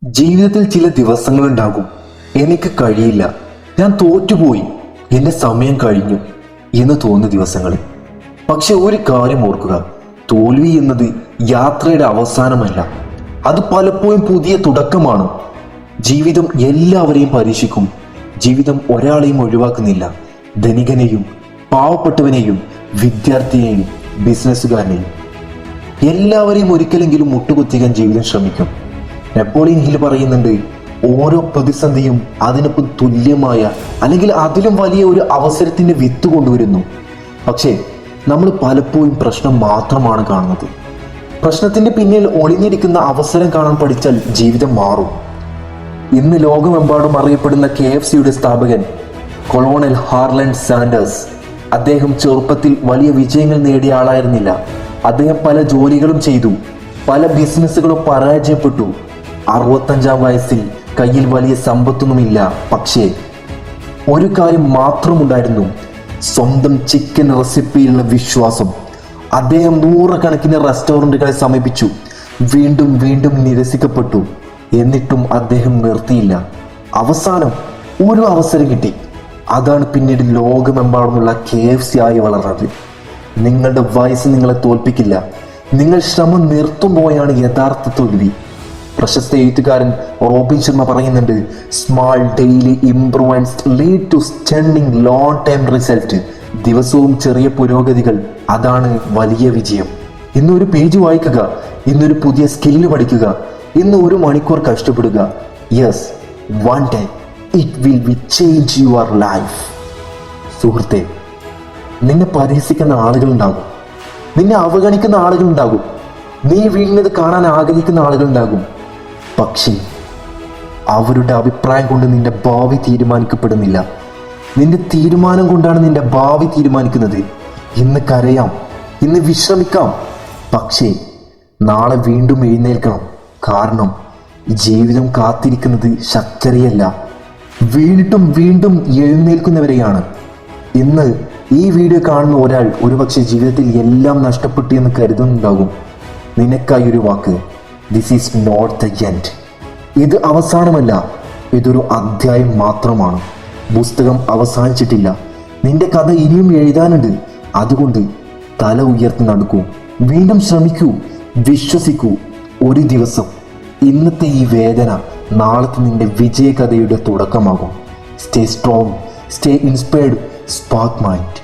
ജീവിതത്തിൽ ചില ദിവസങ്ങളുണ്ടാകും എനിക്ക് കഴിയില്ല, ഞാൻ തോറ്റുപോയി, എന്റെ സമയം കഴിഞ്ഞു എന്ന് തോന്നുന്ന ദിവസങ്ങളിൽ. പക്ഷെ ഒരു കാര്യം ഓർക്കുക, തോൽവി എന്നത് യാത്രയുടെ അവസാനമല്ല, അത് പലപ്പോഴും പുതിയ തുടക്കമാണ്. ജീവിതം എല്ലാവരെയും പരീക്ഷിക്കും. ജീവിതം ഒരാളെയും ഒഴിവാക്കുന്നില്ല. ധനികനെയും പാവപ്പെട്ടവനെയും വിദ്യാർത്ഥിയെയും ബിസിനസ്സുകാരനെയും എല്ലാവരെയും ഒരിക്കലെങ്കിലും മുട്ടുകുത്തിക്കാൻ ജീവിതം ശ്രമിക്കും. നെപ്പോളിയൻ ഹിൽ പറയുന്നുണ്ട്, ഓരോ പ്രതിസന്ധിയും അതിനൊപ്പം തുല്യമായ അല്ലെങ്കിൽ അതിലും വലിയ ഒരു അവസരത്തിന്റെ വിത്ത് കൊണ്ടുവരുന്നു. പക്ഷേ നമ്മൾ പലപ്പോഴും പ്രശ്നം മാത്രമാണ് കാണുന്നത്. പ്രശ്നത്തിന്റെ പിന്നിൽ ഒളിഞ്ഞിരിക്കുന്ന അവസരം കാണാൻ പഠിച്ചാൽ ജീവിതം മാറും. ഇന്ന് ലോകമെമ്പാടും അറിയപ്പെടുന്ന KFCയുടെ സ്ഥാപകൻ കൊളോണൽ ഹാർലൻഡ് സാൻഡേഴ്സ്. അദ്ദേഹം ചെറുപ്പത്തിൽ വലിയ വിജയങ്ങൾ നേടിയ ആളായിരുന്നില്ല. അദ്ദേഹം പല ജോലികളും ചെയ്തു, പല ബിസിനസ്സുകളും പരാജയപ്പെട്ടു. 65-ാം വയസ്സിൽ കയ്യിൽ വലിയ സമ്പത്തൊന്നുമില്ല. പക്ഷേ ഒരു കാര്യം മാത്രമുണ്ടായിരുന്നു, സ്വന്തം ചിക്കൻ റെസിപ്പിയിലുള്ള വിശ്വാസം. അദ്ദേഹം നൂറുകണക്കിന് റെസ്റ്റോറൻറ്റുകളെ സമീപിച്ചു, വീണ്ടും വീണ്ടും നിരസിക്കപ്പെട്ടു. എന്നിട്ടും അദ്ദേഹം നിർത്തിയില്ല. അവസാനം ഒരു അവസരം കിട്ടി. അതാണ് പിന്നീട് ലോകമെമ്പാടുമുള്ള KFC ആയി വളർന്നത്. നിങ്ങളുടെ വയസ്സ് നിങ്ങളെ തോൽപ്പിക്കില്ല, നിങ്ങൾ ശ്രമം നിർത്തുമ്പോഴാണ് യഥാർത്ഥ തോൽവി. പ്രശസ്ത എഴുത്തുകാരൻ റോബിൻ ശർമ്മ പറയുന്നുണ്ട്, small daily improvements lead to stunning long time result. ദിവസവും ചെറിയ പുരോഗതികൾ, അതാണ് വലിയ വിജയം. ഇന്നൊരു പേജ് വായിക്കുക, ഇന്നൊരു പുതിയ സ്കില്ല് പഠിക്കുക, ഇന്ന് 1 മണിക്കൂർ കഷ്ടപ്പെടുക. Yes, one day it will be change your life. സുഹൃത്തെ, നിന്നെ പരിഹസിക്കുന്ന ആളുകളുണ്ടാകും, നിന്നെ അവഗണിക്കുന്ന ആളുകളുണ്ടാകും, നീ വീഴുന്നത് കാണാൻ ആഗ്രഹിക്കുന്ന ആളുകളുണ്ടാകും. പക്ഷേ അവരുടെ അഭിപ്രായം കൊണ്ട് നിന്റെ ഭാവി തീരുമാനിക്കപ്പെടുന്നില്ല. നിന്റെ തീരുമാനം കൊണ്ടാണ് നിന്റെ ഭാവി തീരുമാനിക്കുന്നത്. ഇന്ന് കരയാം, ഇന്ന് വിശ്രമിക്കാം, പക്ഷേ നാളെ വീണ്ടും എഴുന്നേൽക്കണം. കാരണം ജീവിതം കാത്തിരിക്കുന്നത് ശക്തരെയല്ല, വീണിട്ടും വീണ്ടും എഴുന്നേൽക്കുന്നവരെയാണ്. ഇന്ന് ഈ വീഡിയോ കാണുന്ന ഒരാൾ ഒരുപക്ഷെ ജീവിതത്തിൽ എല്ലാം നഷ്ടപ്പെട്ടു എന്ന് കരുതുന്നുണ്ടാകും. നിനക്കായി ഒരു വാക്ക്, this is not the end. ഇത് അവസാനമല്ല, ഇതൊരു അധ്യായം മാത്രമാണ്. പുസ്തകം അവസാനിച്ചിട്ടില്ല, നിന്റെ കഥ ഇനിയും എഴുതാനുണ്ട്. അതുകൊണ്ട് തല ഉയർത്തി നടക്കൂ, വീണ്ടും ശ്രമിക്കൂ, വിശ്വസിക്കൂ. ഒരു ദിവസം ഇന്നത്തെ ഈ വേദന നാളത്തെ നിന്റെ വിജയകഥയുടെ തുടക്കമാകും. Stay strong, stay inspired, spark mind.